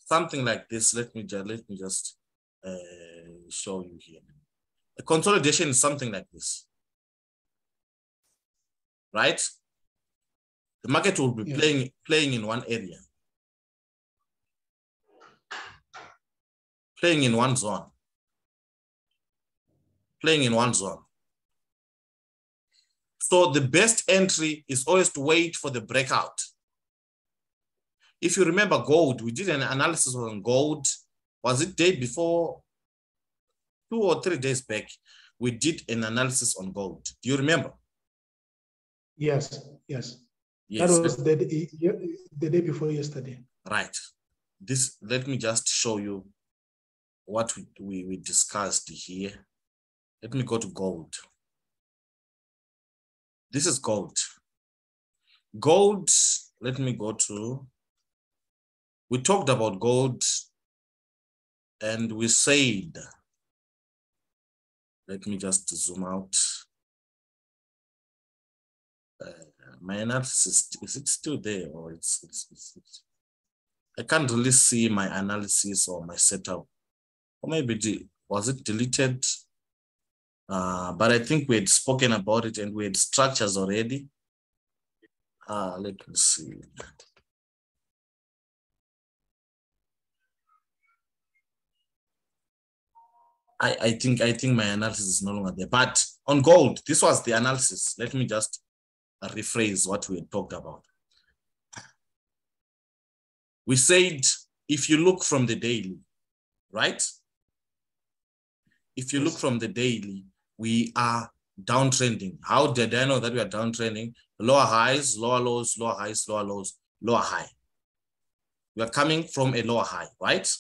something like this. Let me just show you here. A consolidation is something like this, right? The market will be playing in one area, playing in one zone, playing in one zone. So the best entry is always to wait for the breakout. If you remember gold, we did an analysis on gold. Was it day before, 2 or 3 days back? We did an analysis on gold. Do you remember? Yes. That was the day before yesterday. Right. This, let me just show you what we discussed here. Let me go to gold. This is gold. Gold, let me go to, we talked about gold and we said, let me just zoom out. My analysis, is it still there or it's I can't really see my analysis or my setup. Or maybe was it deleted? But I think we had spoken about it and we had structures already. Let me see. I think my analysis is no longer there. But on gold, this was the analysis. Let me just rephrase what we had talked about. We said, if you look from the daily, right? If you look from the daily, we are downtrending. How did I know that we are downtrending? Lower highs, lower lows, lower highs, lower lows, lower high. We are coming from a lower high, right?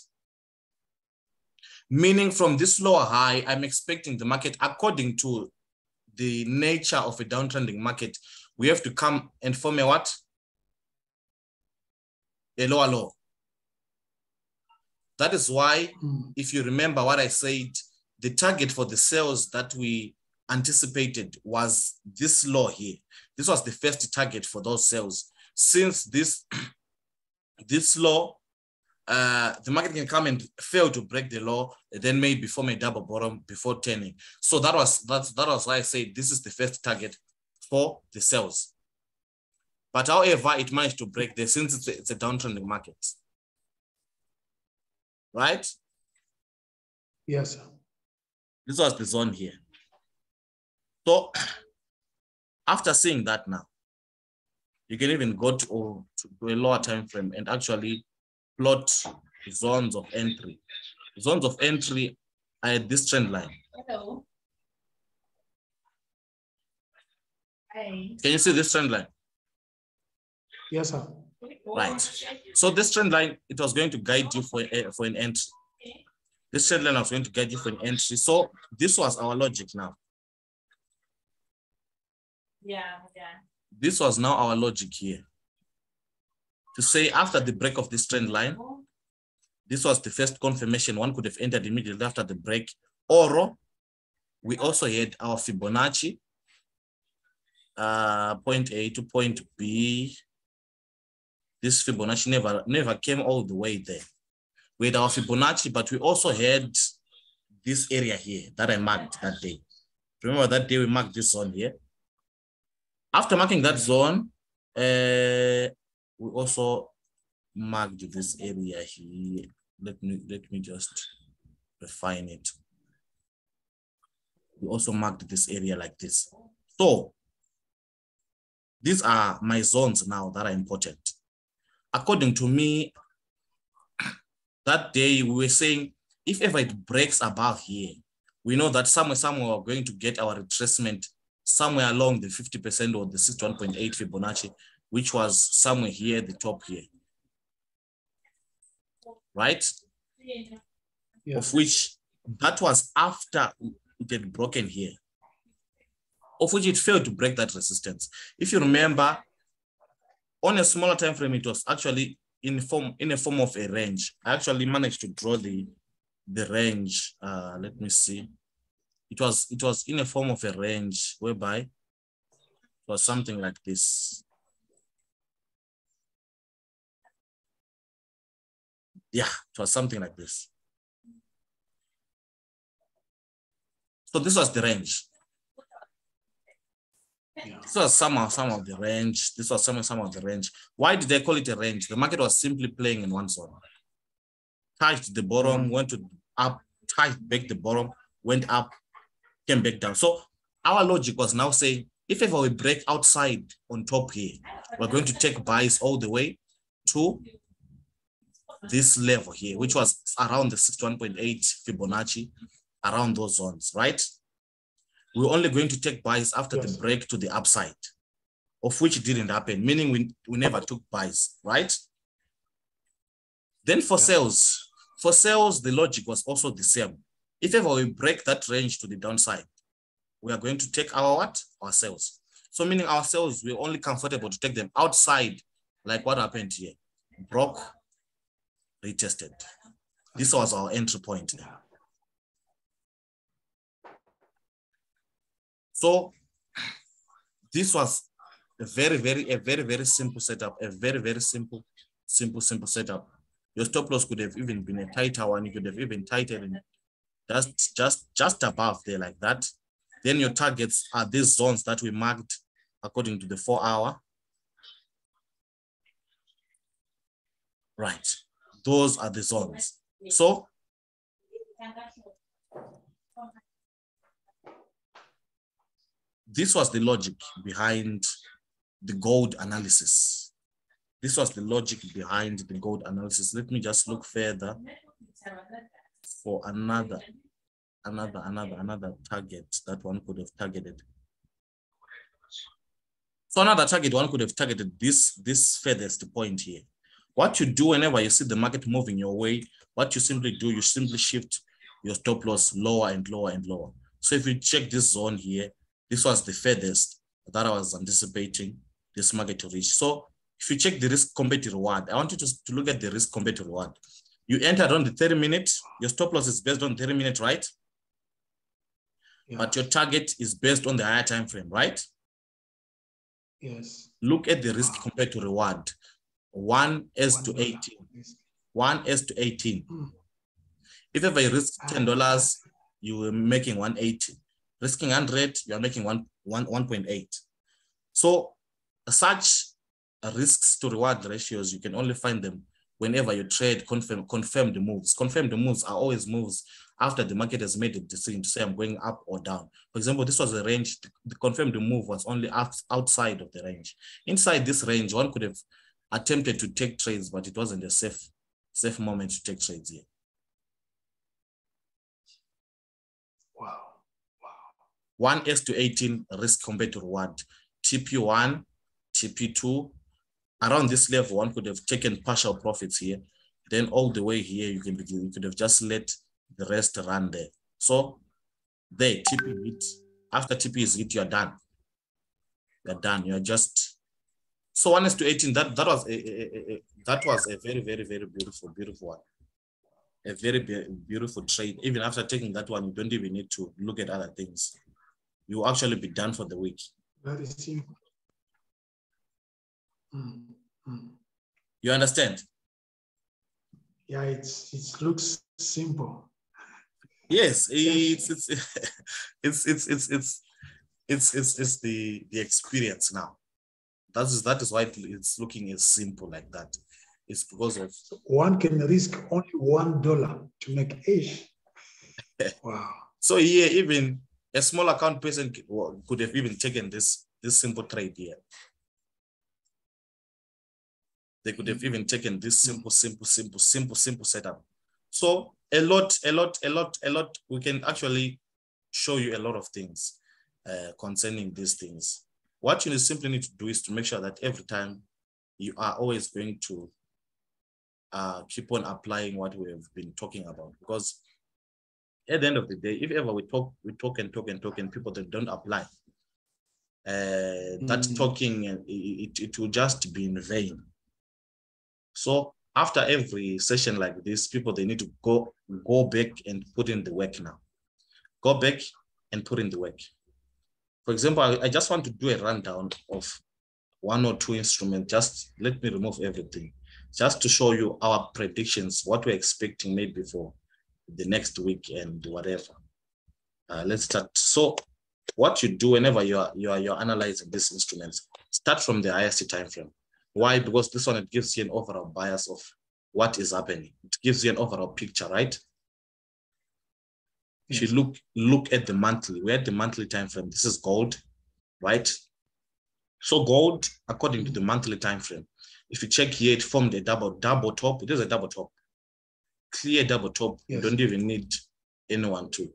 Meaning from this lower high, I'm expecting the market, according to the nature of a downtrending market, we have to come and form a what? A lower low. That is why, if you remember what I said, the target for the sales that we anticipated was this low here. This was the first target for those sales. Since this low, the market can come and fail to break the low, then maybe form a double bottom before turning. So that was why I said this is the first target for the sales. But however, it managed to break there since it's a downtrending market. Right? Yes, sir. This was the zone here. So after seeing that now, you can even go to a lower time frame and actually plot zones of entry. Zones of entry are at this trend line. Hello. Hi. Can you see this trend line? Yes, sir. Right. So this trend line, it was going to guide you for an entry. This trend line was going to guide you for an entry. So this was our logic now. Yeah. This was now our logic here. To say after the break of this trend line, this was the first confirmation one could have entered immediately after the break. Or we also had our Fibonacci, point A to point B. This Fibonacci never came all the way there. We had our Fibonacci, but we also had this area here that I marked that day. Remember that day we marked this zone here? After marking that zone, we also marked this area here. Let me just refine it. We also marked this area like this. So these are my zones now that are important. According to me, that day we were saying, if ever it breaks above here, we know that somewhere we're going to get our retracement somewhere along the 50% or the 61.8 Fibonacci, which was somewhere here at the top here. Right? Yeah. Of which that was after it had broken here. Of which it failed to break that resistance. If you remember, on a smaller time frame, it was actually in a form of a range. I actually managed to draw the range. Let me see. It was in a form of a range whereby it was something like this. Yeah, it was something like this. So this was the range. Yeah. This was some of the range. This was some of the range. Why did they call it a range? The market was simply playing in one zone. Touched the bottom, went to up, touched back the bottom, went up, came back down. So our logic was now saying, if ever we break outside on top here, we're going to take buys all the way to this level here, which was around the 61.8 Fibonacci, around those zones, right? We're only going to take buys after the break to the upside, of which didn't happen, meaning we never took buys, right? Then for sales, the logic was also the same. If ever we break that range to the downside, we are going to take our what? Our sales. So meaning our sales, we're only comfortable to take them outside, like what happened here. Broke, retested. This was our entry point. So this was a very simple setup, a very simple setup. Your stop loss could have even been a tighter one. You could have even tightened just above there like that. Then your targets are these zones that we marked according to the 4-hour. Right. Those are the zones. So this was the logic behind the gold analysis. This was the logic behind the gold analysis. Let me just look further for another target that one could have targeted. So another target one could have targeted this furthest point here. What you do whenever you see the market moving your way, what you simply do, you simply shift your stop loss lower and lower and lower. So if you check this zone here, this was the furthest that I was anticipating this market to reach. So if you check the risk compared to reward, I want you to look at the risk compared to reward. You entered on the 30 minutes, your stop loss is based on 30 minutes, right? Yeah. But your target is based on the higher time frame, right? Yes. Look at the risk compared to reward. 1s to 18. 1s to 18. If ever you risk $10, you are making 180. Risking 100, you are making 1.8. So such risks to reward ratios, you can only find them whenever you trade confirmed moves. Confirmed moves are always moves after the market has made a decision to say I'm going up or down. For example, this was a range. The confirmed move was only outside of the range. Inside this range, one could have attempted to take trades, but it wasn't a safe moment to take trades here. Wow. 1s to 18 risk compared to reward. TP1, TP2, around this level, one could have taken partial profits here. Then all the way here, you could have just let the rest run there. So there, TP hit. After TP is hit, you're done. You're done. You're just. So 1s to 18. That was a very beautiful one. A very beautiful trade. Even after taking that one, you don't even need to look at other things. You actually be done for the week. Very simple. You understand? Yeah, it looks simple. Yes, it's the experience now. That is why it's looking as simple like that. It's because of one can risk only $1 to make ish. Wow. So here, even a small account person could have even taken this simple trade here. They could have even taken this simple setup. So a lot. We can actually show you a lot of things concerning these things. What you simply need to do is to make sure that every time you are always going to keep on applying what we have been talking about. Because at the end of the day, if ever we talk and people that don't apply, that talking, it will just be in vain. So after every session like this, people, they need to go back and put in the work now. Go back and put in the work. For example, I just want to do a rundown of one or two instruments. Just let me remove everything. just to show you our predictions, what we're expecting maybe for the next week and whatever. Let's start. So what you do whenever you're analyzing these instruments, start from the highest time frame. Why? Because this one, it gives you an overall bias of what is happening. It gives you an overall picture, right? If you look at the monthly, we're at the monthly time frame. This is gold, right? So gold, according to the monthly time frame, if you check here, it formed a double top. It is a double top, clear double top. Yes. You don't even need anyone to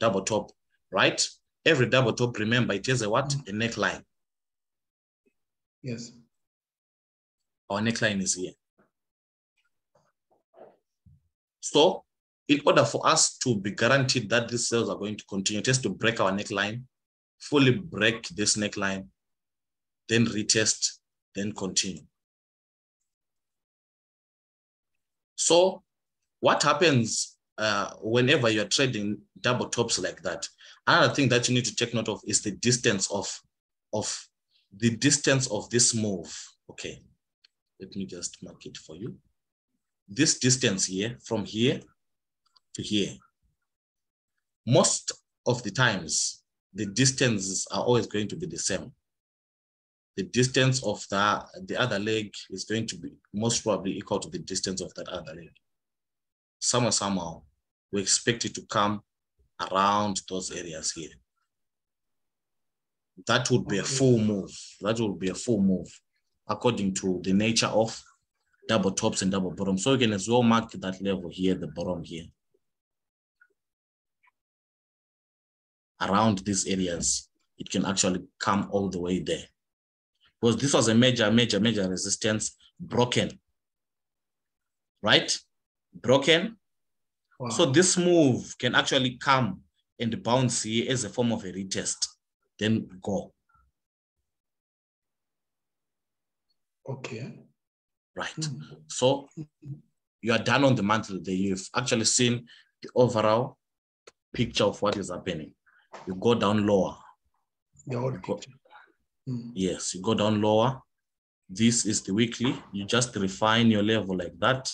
double top, right? Every double top, remember, it has a what? A neckline. Yes. Our neckline is here. So in order for us to be guaranteed that these sales are going to continue, just to break our neckline, fully break this neckline, then retest, then continue. So what happens whenever you're trading double tops like that? Another thing that you need to take note of is the distance of this move. Okay, let me just mark it for you. This distance here, from here to here, most of the times, the distances are always going to be the same. The distance of the other leg is going to be most probably equal to the distance of that other leg. Somehow, we expect it to come around those areas here. That would be a full move. That would be a full move according to the nature of double tops and double bottoms. So you can as well mark that level here, the bottom here. Around these areas, it can actually come all the way there. Because this was a major resistance, broken, right? Broken. Wow. So this move can actually come and bounce here as a form of a retest, then go. Okay. Right. So you are done on the monthly day. You've actually seen the overall picture of what is happening. You go down lower. Yes, you go down lower. This is the weekly. You just refine your level like that.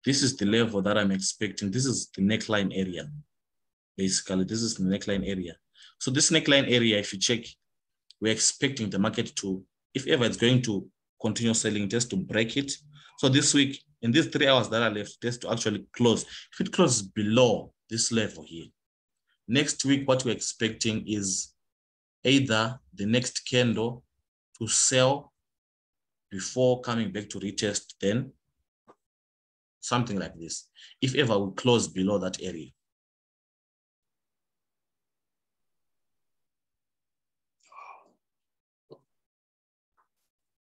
This is the level that I'm expecting. This is the neckline area. Basically, this is the neckline area. So this neckline area, if you check, we're expecting the market to, if ever it's going to continue selling, just to break it. So this week, in these 3 hours that are left, just to actually close. If it closes below this level here, next week, what we're expecting is either the next candle to sell before coming back to retest, then something like this. If ever we close below that area.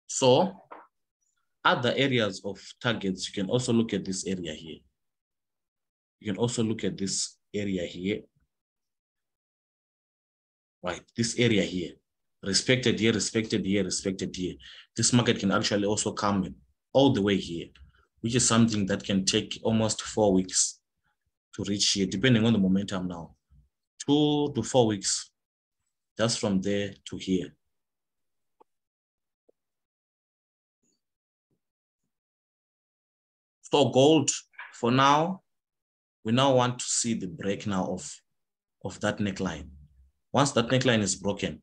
So other areas of targets, you can also look at this area here. You can also look at this area here. Right, this area here. Respected here, respected here, respected here. This market can actually also come in all the way here, which is something that can take almost 4 weeks to reach here, depending on the momentum now. 2 to 4 weeks, just from there to here. So gold, for now, we now want to see the break now of that neckline. Once that neckline is broken,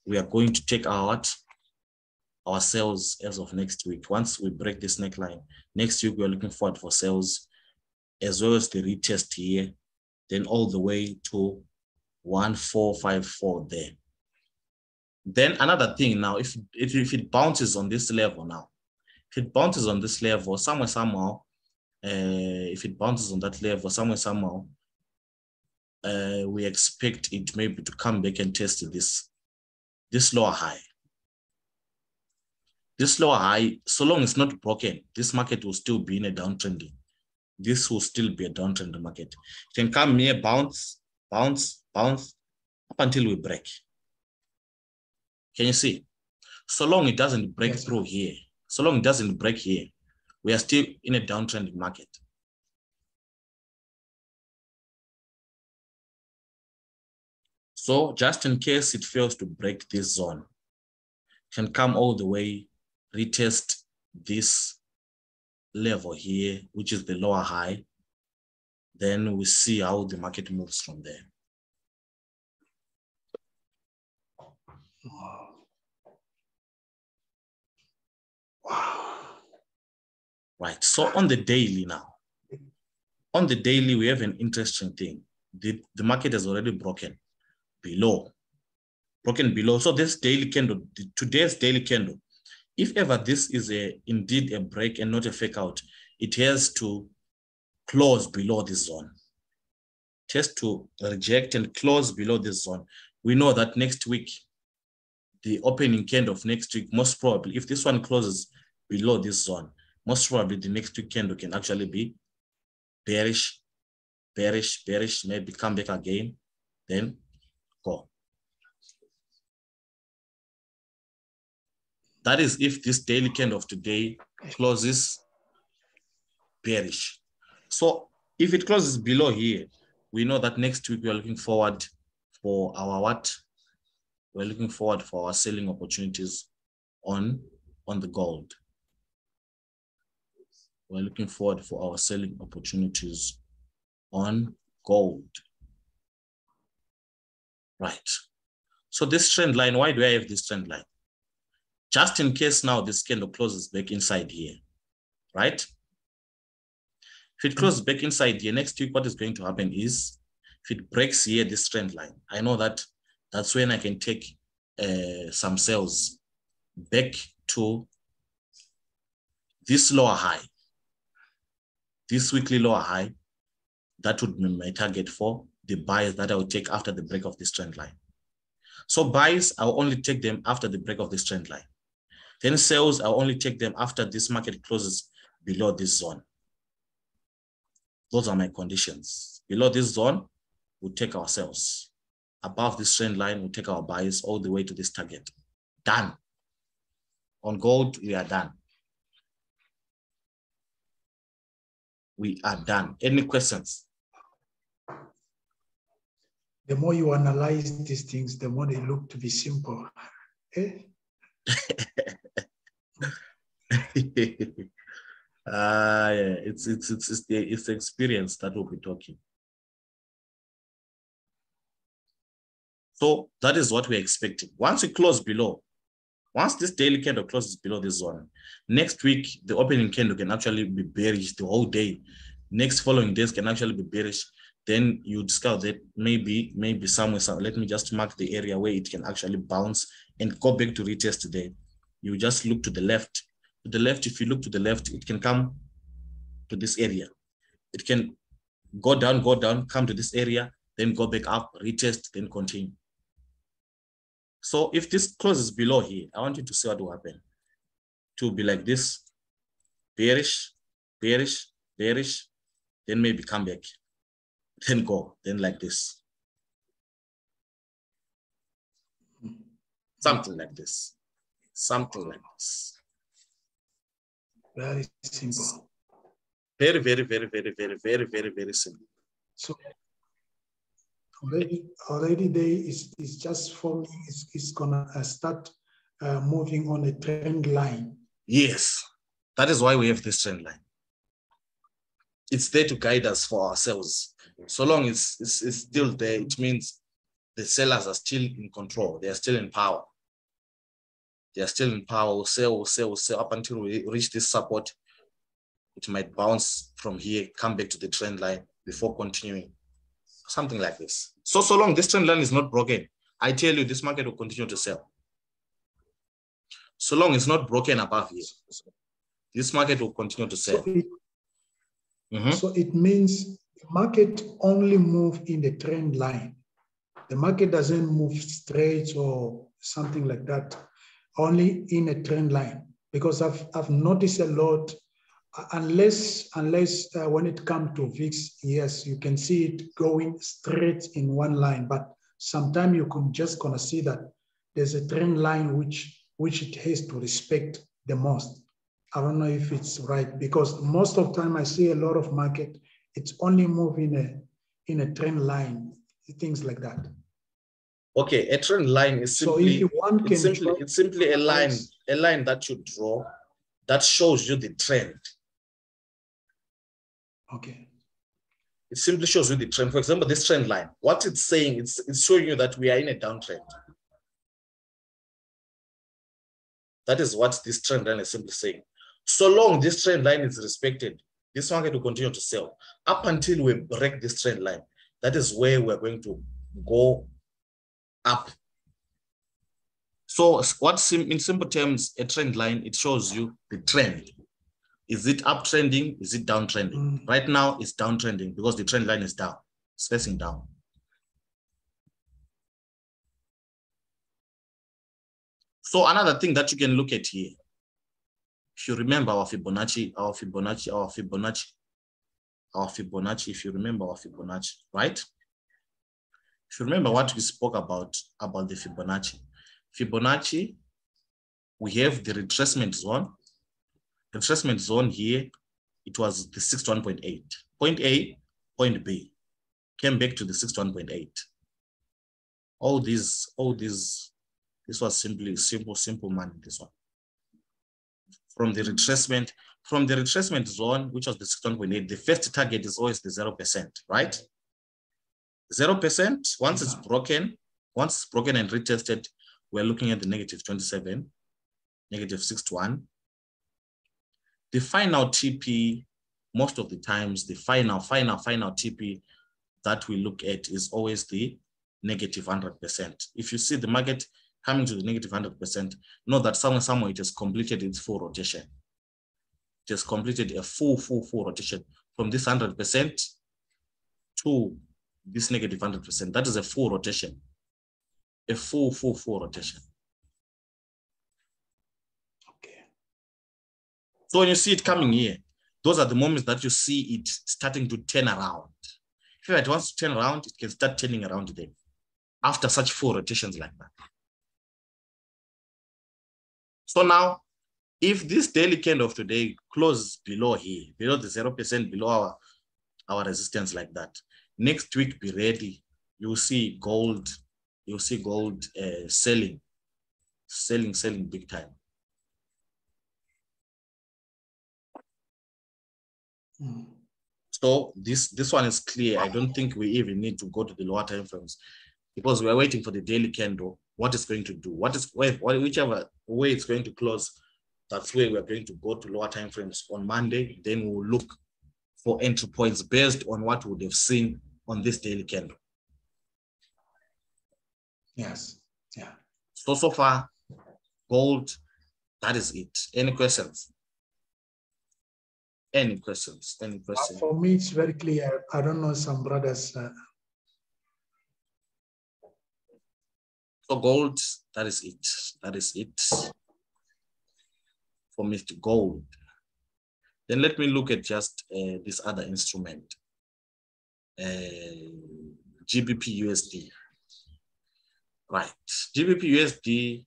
we are going to take our sales as of next week. Once we break this neckline, next week we're looking forward for sales as well as the retest here, then all the way to 1454 there. Then another thing now, if it bounces on this level now, if it bounces on this level, somehow, if it bounces on that level, somehow, we expect it maybe to come back and test this lower high. This lower high, so long it's not broken, this market will still be in a downtrend. This will still be a downtrend market. It can come here, bounce, bounce, bounce, up until we break. Can you see? So long it doesn't break through here, so long it doesn't break here, we are still in a downtrend market. So just in case it fails to break this zone, it can come all the way retest this level here, which is the lower high, then we see how the market moves from there. Wow. Right, so on the daily now, on the daily, we have an interesting thing. The market has already broken below. So this daily candle, today's daily candle, if ever this is indeed a break and not a fake out, it has to close below this zone. It has to reject and close below this zone. We know that next week, the opening candle of next week, most probably, if this one closes below this zone, most probably the next week candle can actually be bearish, maybe come back again, then go. That is if this daily candle of today closes bearish. So if it closes below here, we know that next week we are looking forward for our what? We're looking forward for our selling opportunities on the gold. We're looking forward for our selling opportunities on gold. Right. So this trend line, why do I have this trend line? Just in case now this candle closes back inside here, right? If it closes back inside here, next week, what is going to happen is, if it breaks here, this trend line, I know that that's when I can take some sales back to this lower high, this weekly lower high. That would be my target for the buys that I will take after the break of this trend line. So buys, I'll only take them after the break of this trend line. Then sales, I'll only take them after this market closes below this zone. Those are my conditions. Below this zone, we'll take our sales. Above this trend line, we'll take our buys all the way to this target. Done. On gold, we are done. We are done. Any questions? The more you analyze these things, the more they look to be simple. Eh? Yeah, it's the experience that we'll be talking. So that is what we're expecting. Once we close below, once this daily candle closes below this zone, next week, the opening candle can actually be bearish the whole day. Next following days can actually be bearish. Then you discover that maybe somewhere, let me just mark the area where it can actually bounce and go back to retest today. You just look to the left. To the left, if you look to the left, it can come to this area. It can go down, come to this area, then go back up, retest, then continue. So if this closes below here, I want you to see what will happen. To be like this, bearish, bearish, bearish, then maybe come back, then go, then like this. Something like this. Something like this. Very simple. Very, very, very, very, very, very, very, very simple. So already there is just forming, it's gonna start moving on a trend line. Yes, that is why we have this trend line. It's there to guide us for ourselves. So long as it's still there, it means the sellers are still in control. They are still in power. They are still in power. We'll sell up until we reach this support. It might bounce from here, come back to the trend line before continuing. Something like this. So long this trend line is not broken, I tell you this market will continue to sell. So long it's not broken above here, this market will continue to sell. So it means the market only moves in the trend line. The market doesn't move straight or something like that, only in a trend line. Because I've noticed a lot, unless when it comes to VIX, yes, you can see it going straight in one line, but sometimes you can just gonna see that there's a trend line which it has to respect the most. I don't know if it's right, because most of the time I see a lot of market, it's only moving in a trend line, things like that. Okay, a trend line is simply, so if one can it's simply a line that you draw that shows you the trend. Okay. It simply shows you the trend. For example, this trend line, what it's saying, it's showing you that we are in a downtrend. That is what this trend line is simply saying. So long this trend line is respected, this market will continue to sell up until we break this trend line. That is where we're going to go up. So what's in simple terms, a trend line, it shows you the trend. Is it uptrending? Is it downtrending? Right now it's downtrending because the trend line is down, it's facing down. So another thing that you can look at here, if you remember our Fibonacci, if you remember our Fibonacci, right? If you remember what we spoke about the Fibonacci, we have the retracement zone. The retracement zone here, it was the 61.8. Point A, point B, came back to the 61.8. All this was simply simple money, this one. From the retracement zone, which was the 61.8, the first target is always the 0%, right? 0%, once it's broken and retested, we're looking at the -27, -61. The final TP, most of the times, the final TP that we look at is always the -100%. If you see the market coming to the -100%, know that somewhere it has completed its full rotation. It has completed a full rotation from this 100% to this -100%. That is a full rotation, a full rotation. Okay. So when you see it coming here, those are the moments that you see it starting to turn around. If it wants to turn around, it can start turning around then after such full rotations like that. So now, if this daily candle of today closes below here, below the 0%, below our resistance like that, next week be ready. You'll see gold. You'll see gold selling big time. So this one is clear. I don't think we even need to go to the lower time frames because we're waiting for the daily candle. What it's going to do? Whichever way it's going to close, that's where we're going to go to lower time frames on Monday. Then we'll look for entry points based on what we would have seen on this daily candle. Yes. Yeah. So far, gold, that is it. Any questions? Any questions? Any questions? For me, it's very clear. I don't know some brothers. So gold, that is it. That is it for Mr. Gold. Then let me look at just this other instrument, GBP USD. Right, GBP USD,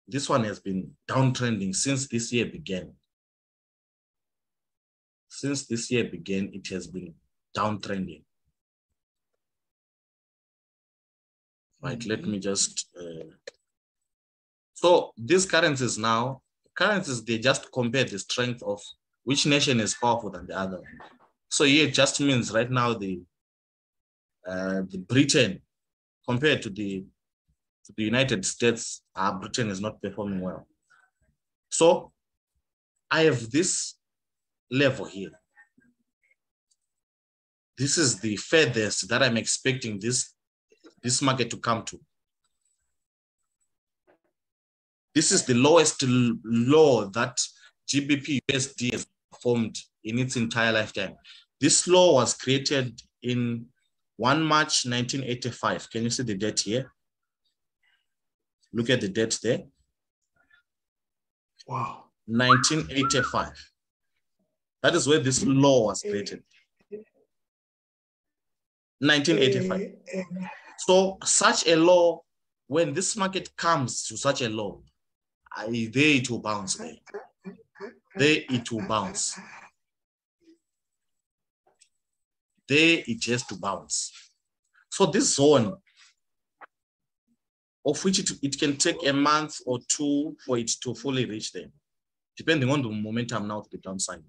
this one has been downtrending since this year began. Since this year began, it has been downtrending. Right, let me just, so these currencies now, they just compare the strength of which nation is powerful than the other. So here it just means right now the Britain compared to the United States, Britain is not performing well. So I have this level here. This is the furthest that I'm expecting this market to come to. This is the lowest low that GBP USD has performed in its entire lifetime. This low was created in 1 March 1985. Can you see the date here? Look at the date there. Wow. 1985. That is where this low was created. 1985. So such a low, when this market comes to such a low, there it will bounce. There it will bounce. There it has to bounce. So this zone of which it can take a month or two for it to fully reach there, depending on the momentum now to the downside.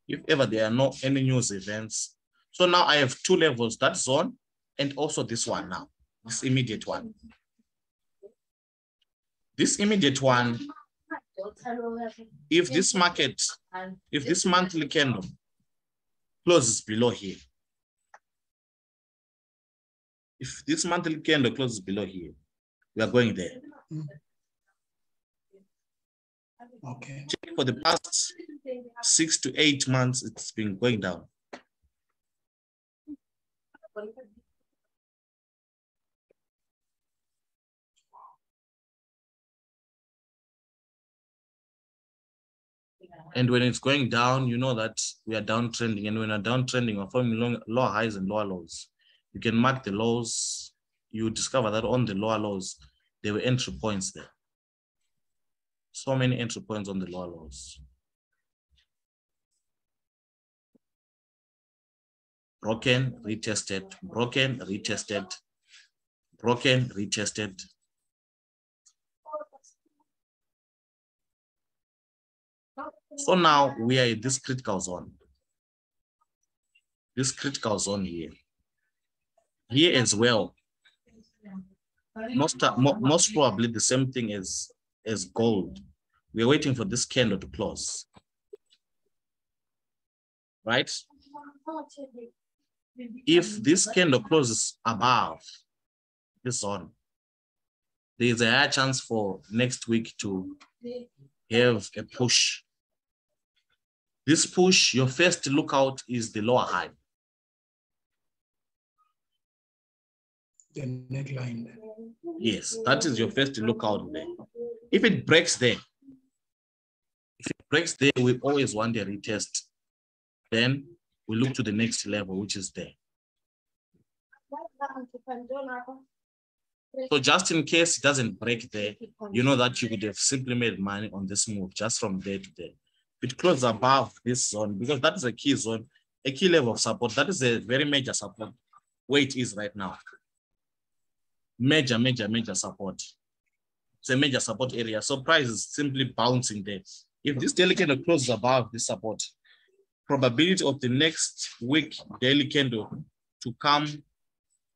If ever there are no any news events. So now I have two levels, that zone and also this one now, this immediate one. This immediate one, if this market, if this monthly candle closes below here, if this monthly candle closes below here, we are going there. Okay. For the past 6 to 8 months, it's been going down. And when it's going down, you know that we are downtrending. And when we're downtrending, we're forming lower highs and lower lows. You can mark the lows. You discover that on the lower lows, there were entry points there. So many entry points on the lower lows. Broken, retested, broken, retested, broken, retested. So now we are in this critical zone. This critical zone here. Here as well. Most probably the same thing as gold. We are waiting for this candle to close. Right? If this candle closes above this zone, there is a high chance for next week to have a push. This push, your first lookout is the lower high. The neckline. Yes, that is your first lookout there. If it breaks there, we always want a retest. Then we look to the next level, which is there. So just in case it doesn't break there, you know that you could have simply made money on this move just from there to there. If it closes above this zone, because that is a key zone, a key level of support, that is a very major support where it is right now. Major support. It's a major support area. So price is simply bouncing there. If this daily candle closes above this support, probability of the next week daily candle to come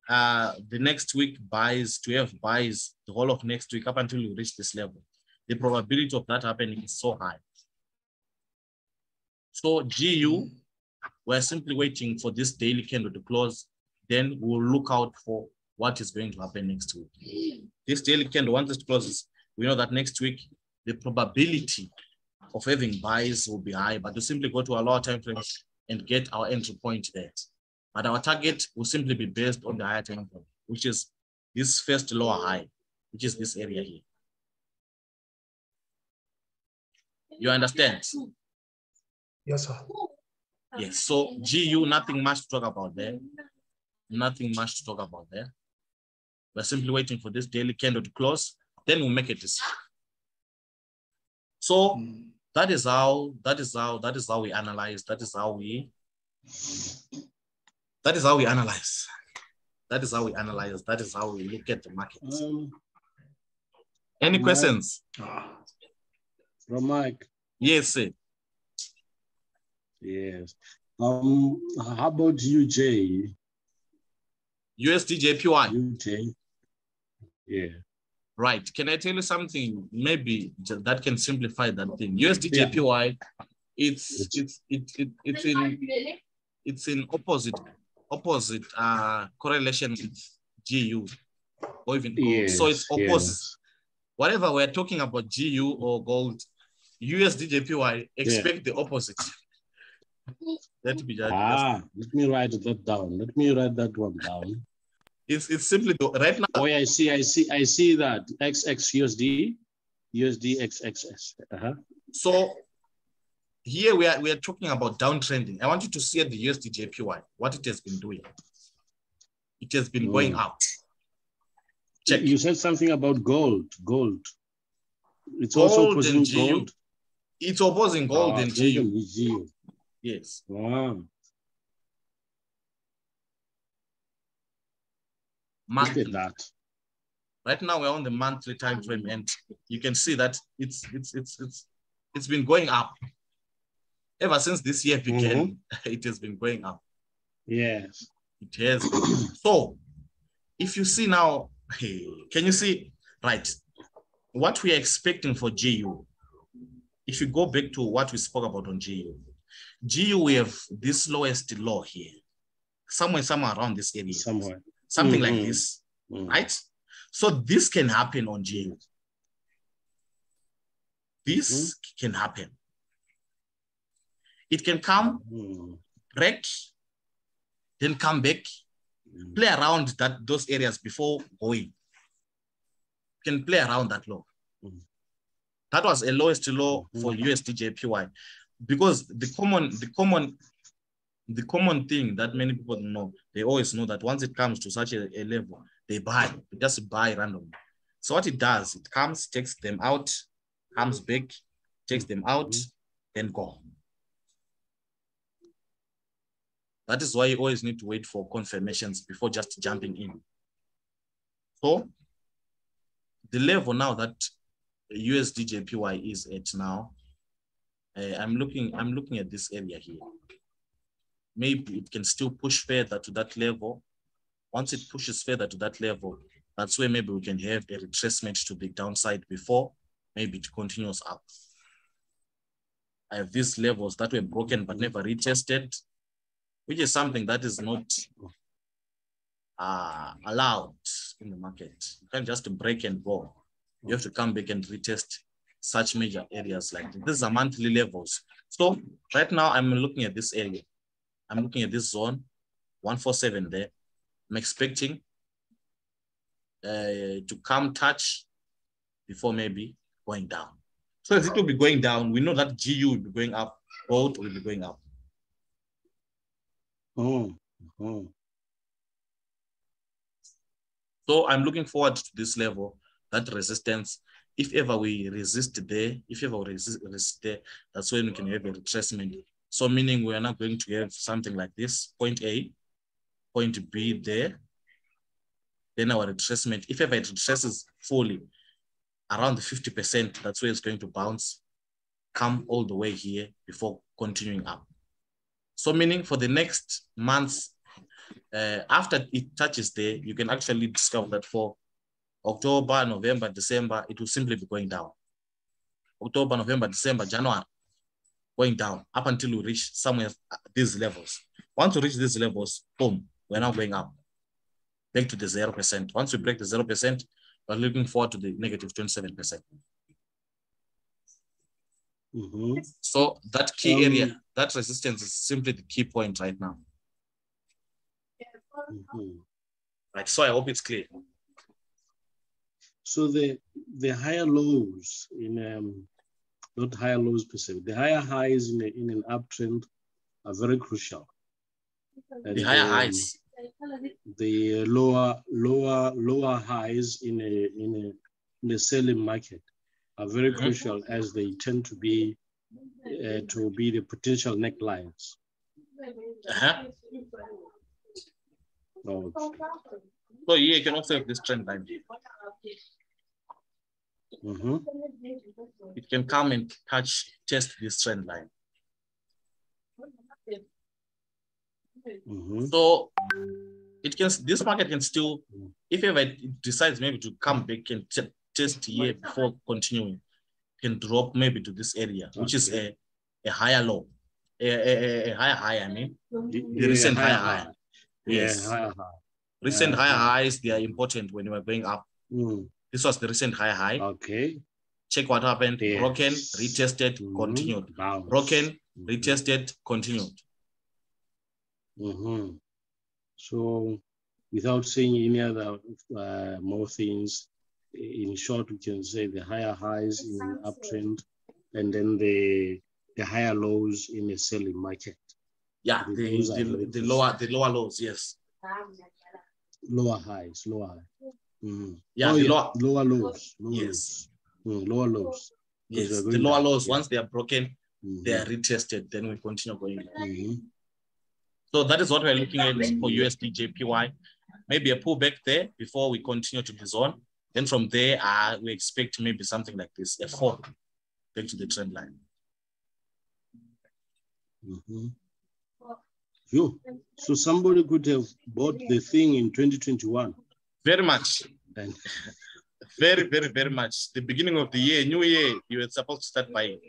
the next week buys, to have buys the whole of next week up until you reach this level, the probability of that happening is so high. So GU, we're simply waiting for this daily candle to close. Then we'll look out for what is going to happen next week. This daily candle, once it closes, we know that next week, the probability of having buys will be high, but we simply go to our lower time frames and get our entry point there. But our target will simply be based on the higher time frame, which is this first lower high, which is this area here. You understand? Yes, sir. Yes, so GU, nothing much to talk about there. Nothing much to talk about there. We're simply waiting for this daily candle to close, then we'll make a decision. So that is how we analyze. That is how we analyze. That is how we look at the market. Any questions? From Mike. Yes, sir. Yes. How about UJ? USDJPY. UJ. Yeah. Right. Can I tell you something? Maybe that can simplify that thing. USDJPY, it's in opposite correlation with GU or even gold. Yes, so it's opposite. Yes. Whatever we're talking about GU or gold, USDJPY, expect the opposite. Let me just let me write that down. Let me write that one down. It's simply right now. Oh, yeah, I see that XXUSD, USD XXS. So here we are talking about downtrending. I want you to see the USDJPY, what it has been doing. It has been going up. Check. You said something about gold. It's gold also opposing gold. It's opposing gold and GU. Yes. Wow. Mark Look at that. Right now we're on the monthly time frame, and you can see that it's been going up. Ever since this year began, it has been going up. Yes. It has been. So if you see now, can you see, right, what we are expecting for GU? If you go back to what we spoke about on GU, we have this lowest low here, somewhere around this area. Something like this, right? So this can happen on GU. This can happen. It can come, break, then come back, play around those areas before going. You can play around that low. That was a lowest low for USD/JPY, because the common thing that many people know, they always know that once it comes to such a level, they just buy randomly. So what it does, it comes, takes them out, comes back, takes them out, then go. That is why you always need to wait for confirmations before just jumping in. So the level now that USD/JPY is at now, I'm looking at this area here. Maybe it can still push further to that level. Once it pushes further to that level, that's where maybe we can have a retracement to the downside before maybe it continues up. I have these levels that were broken but never retested, which is something that is not allowed in the market. You can't just break and go. You have to come back and retest such major areas like this. These are monthly levels. So right now I'm looking at this area. I'm looking at this zone, 147 there. I'm expecting to come touch before maybe going down. So as it will be going down, we know that GU will be going up, gold will be going up. So I'm looking forward to this level, that resistance. If ever we resist there, that's when we can have a retracement. So meaning we are not going to have something like this, point A, point B there. Then our retracement, if ever it retraces fully around the 50%, that's where it's going to bounce, come all the way here before continuing up. So meaning for the next months, after it touches there, you can actually discover that for October, November, December, it will simply be going down. October, November, December, January, going down up until we reach somewhere these levels. Once we reach these levels, boom, we're now going up, back to the 0%. Once we break the 0%, we're looking forward to the negative 27%. So that key area, that resistance is simply the key point right now. Right, so I hope it's clear. So the higher lows in not higher lows per se, the higher highs in an uptrend are very crucial. And the higher highs, the lower highs in a selling market are very crucial, as they tend to be the potential necklines. So here you can also have this trend line. It can come and test this trend line. So it can, this market can still, if ever it decides maybe to come back and test here before continuing, can drop maybe to this area, which is a higher low, a higher high. I mean, the recent higher high. Yes. Higher high. Recent higher highs, they are important when you are going up. This was the recent higher high. Okay. Check what happened. Yes. Broken, retested, continued. Bounce. Broken, retested, continued. So without saying any other more things, in short, we can say the higher highs in an uptrend, and then the higher lows in a selling market. Yeah, the lower lows, yes. Lower highs, lower high. Yeah, lower lows. Yes. Lower lows. Yes, the lower lows, once they are broken, they are retested, then we continue going. So that is what we're looking at for USD/JPY. Maybe a pullback there before we continue to the zone. Then from there, we expect maybe something like this, a fall back to the trend line. So somebody could have bought the thing in 2021. Very much. And very, very, very much. The beginning of the year, new year, you were supposed to start buying.